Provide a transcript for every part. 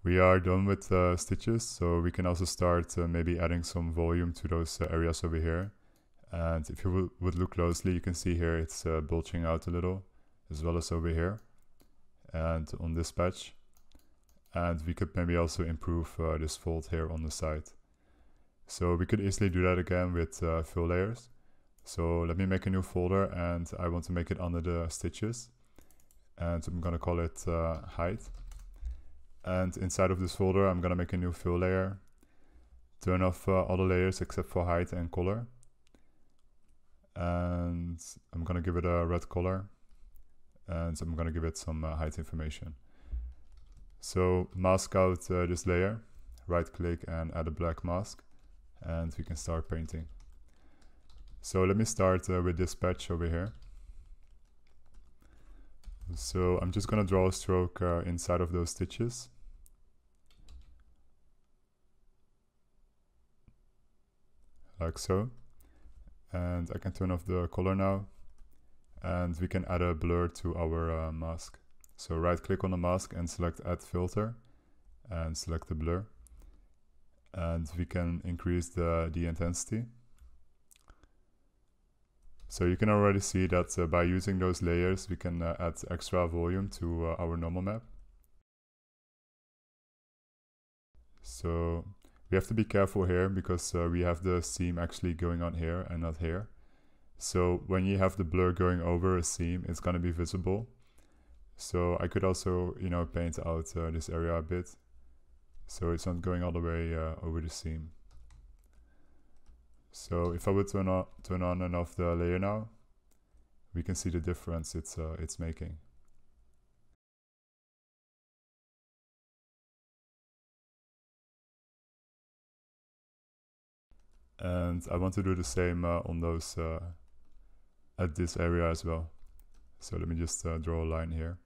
We are done with stitches, so we can also start maybe adding some volume to those areas over here. And if you would look closely, you can see here it's bulging out a little, as well as over here and on this patch. And we could maybe also improve this fold here on the side. So we could easily do that again with fill layers. So let me make a new folder, and I want to make it under the stitches. And I'm gonna call it height. And inside of this folder, I'm gonna make a new fill layer. Turn off all the layers except for height and color. And I'm gonna give it a red color. And I'm gonna give it some height information. So mask out this layer, right click and add a black mask. And we can start painting. So let me start with this patch over here. So I'm just gonna draw a stroke inside of those stitches. Like so. And I can turn off the color now. And we can add a blur to our mask. So right click on the mask and select add filter and select the blur. And we can increase the intensity. So you can already see that by using those layers, we can add extra volume to our normal map. So we have to be careful here because we have the seam actually going on here and not here. So when you have the blur going over a seam, it's going to be visible. So I could also, paint out this area a bit, so it's not going all the way over the seam. So if I would turn on and off the layer now, we can see the difference it's making. And I want to do the same on those at this area as well. So let me just draw a line here.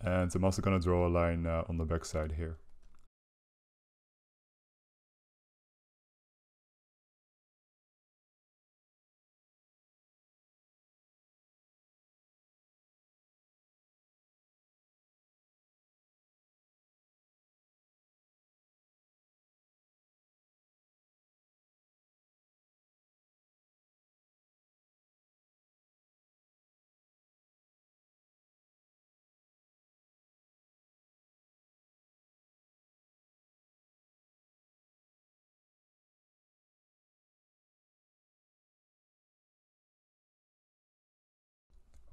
And I'm also going to draw a line on the back side here.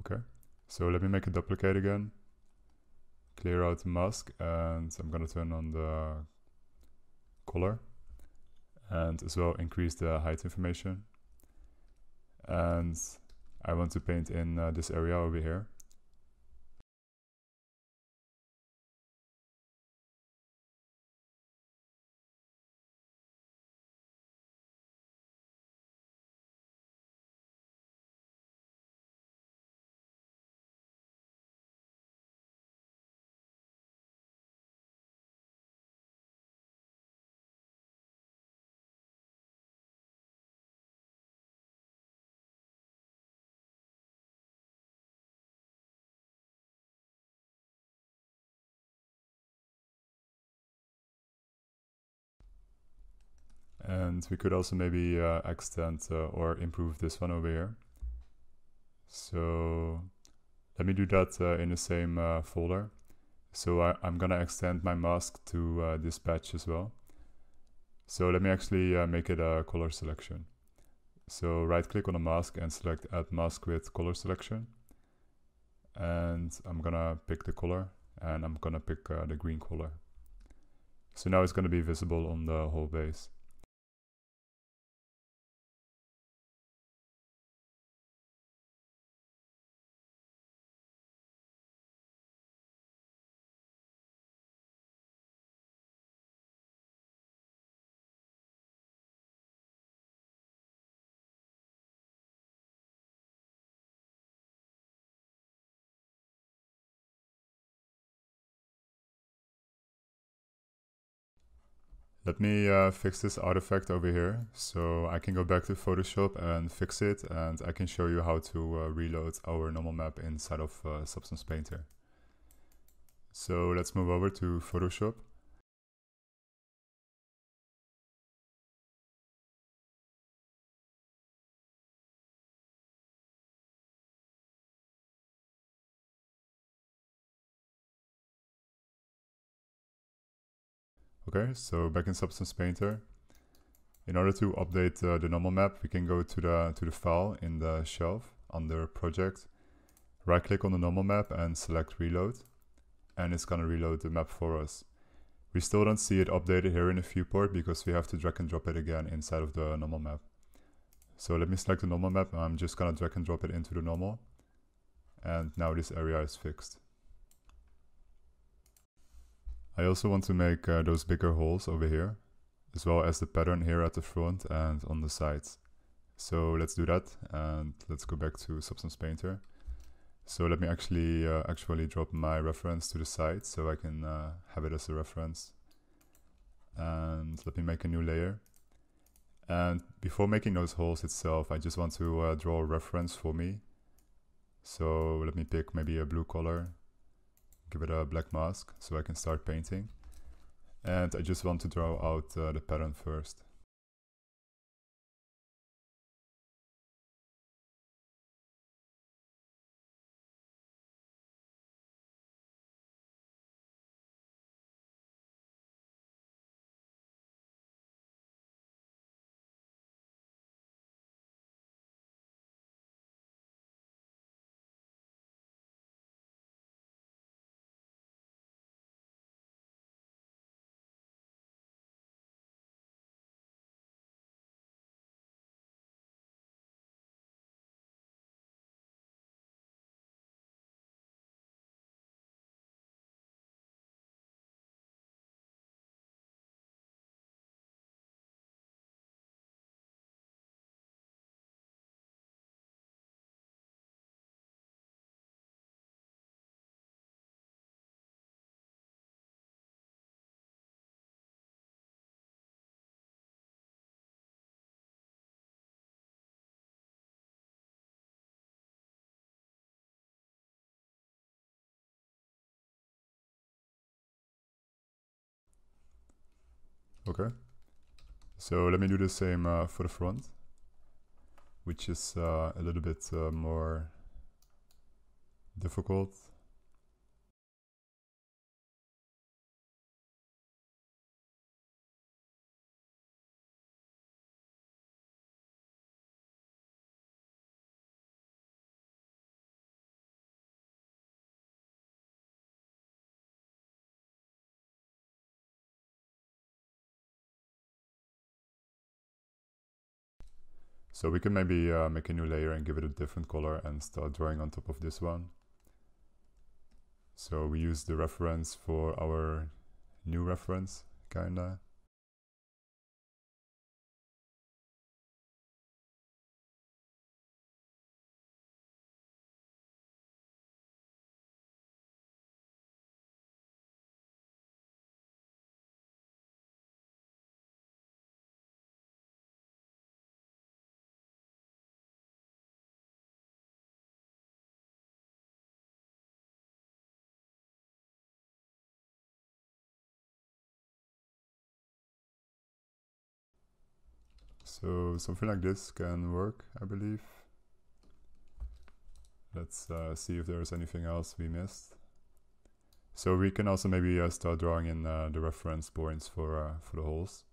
Okay, so let me make a duplicate again. Clear out the mask, and I'm going to turn on the color. And as well increase the height information. And I want to paint in this area over here. And we could also maybe extend or improve this one over here. So let me do that in the same folder. So I'm gonna extend my mask to this patch as well. So let me actually make it a color selection. So right click on the mask and select add mask with color selection. And I'm gonna pick the color, and I'm gonna pick the green color. So now it's gonna be visible on the whole base. Let me fix this artifact over here. So I can go back to Photoshop and fix it, and I can show you how to reload our normal map inside of Substance Painter. So let's move over to Photoshop. Okay, so back in Substance Painter. In order to update the normal map, we can go to the file in the shelf under Project. Right click on the normal map and select Reload, and it's gonna reload the map for us. We still don't see it updated here in the viewport because we have to drag and drop it again inside of the normal map. So let me select the normal map. I'm just gonna drag and drop it into the normal, and now this area is fixed. I also want to make those bigger holes over here, as well as the pattern here at the front and on the sides. So let's do that, and let's go back to Substance Painter. So let me actually drop my reference to the side so I can have it as a reference. And let me make a new layer. And before making those holes itself, I just want to draw a reference for me. So let me pick maybe a blue color, give it a black mask so I can start painting. And I just want to draw out the pattern first. Okay, so let me do the same for the front, which is a little bit more difficult. So we can maybe make a new layer and give it a different color and start drawing on top of this one. So we use the reference for our new reference, kinda. So something like this can work, I believe. Let's see if there's anything else we missed. So we can also maybe start drawing in the reference points for the holes.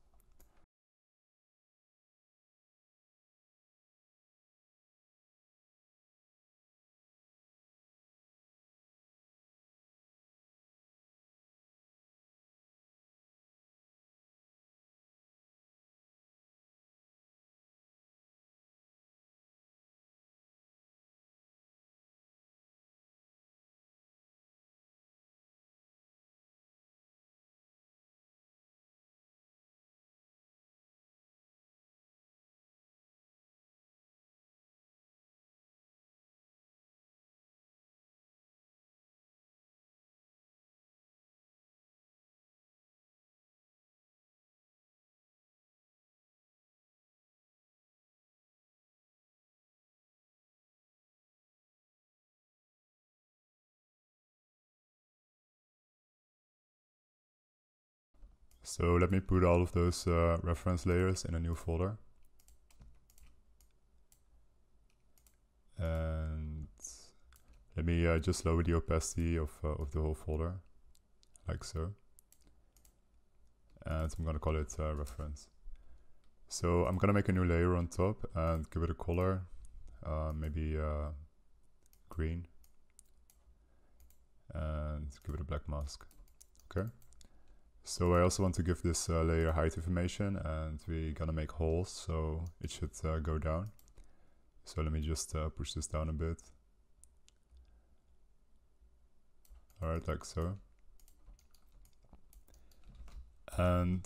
So let me put all of those reference layers in a new folder. And let me just lower the opacity of the whole folder, like so. And I'm gonna call it reference. So I'm gonna make a new layer on top and give it a color, maybe green, and give it a black mask. Okay. So I also want to give this layer height information, and we're gonna make holes, so it should go down. So let me just push this down a bit. Alright, like so. And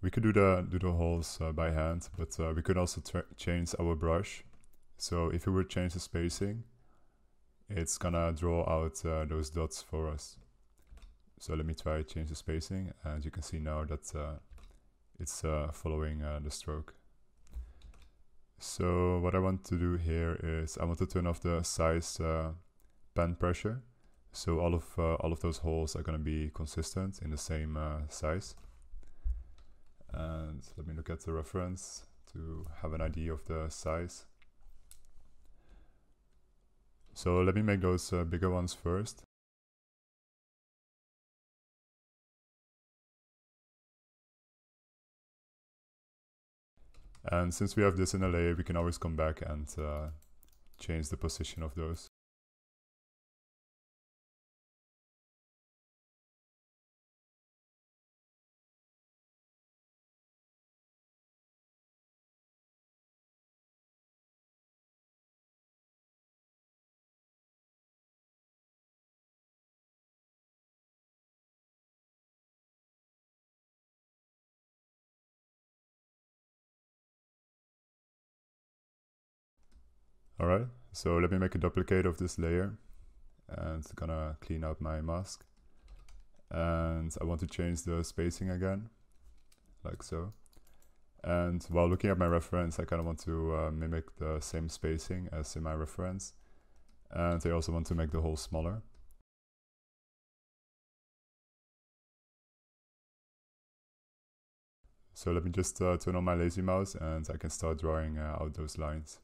we could do the holes by hand, but we could also change our brush. So if we would change the spacing, it's gonna draw out those dots for us. So let me try change the spacing, and you can see now that it's following the stroke. So what I want to do here is I want to turn off the size pen pressure. So all of those holes are going to be consistent in the same size. And let me look at the reference to have an idea of the size. So let me make those bigger ones first. And since we have this in a layer, we can always come back and change the position of those. Alright, so let me make a duplicate of this layer, and it's gonna clean out my mask. And I want to change the spacing again, like so. And while looking at my reference, I kind of want to mimic the same spacing as in my reference. And I also want to make the hole smaller. So let me just turn on my lazy mouse, and I can start drawing out those lines.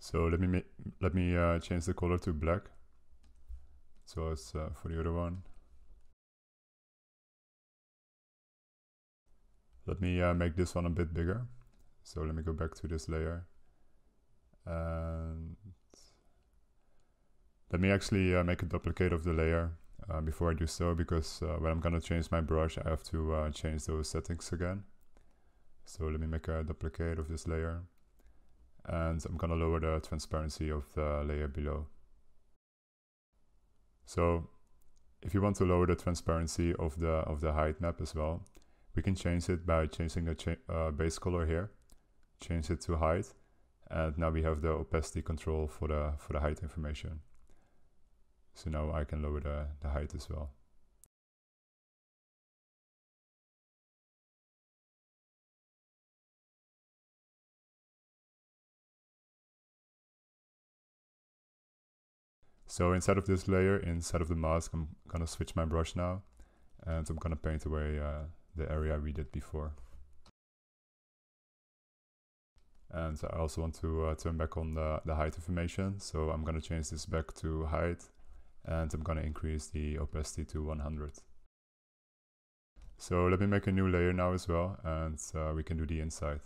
So let me change the color to black. So it's for the other one. Let me make this one a bit bigger. So let me go back to this layer. And let me actually make a duplicate of the layer before I do so, because when I'm gonna change my brush, I have to change those settings again. So let me make a duplicate of this layer. And I'm gonna lower the transparency of the layer below. So if you want to lower the transparency of the height map as well, we can change it by changing the base color here, change it to height, and now we have the opacity control for the height information. So now I can lower the height as well. So inside of this layer, inside of the mask, I'm gonna switch my brush now, and I'm gonna paint away the area we did before. And I also want to turn back on the height information, so I'm gonna change this back to height, and I'm gonna increase the opacity to 100. So let me make a new layer now as well, and we can do the inside.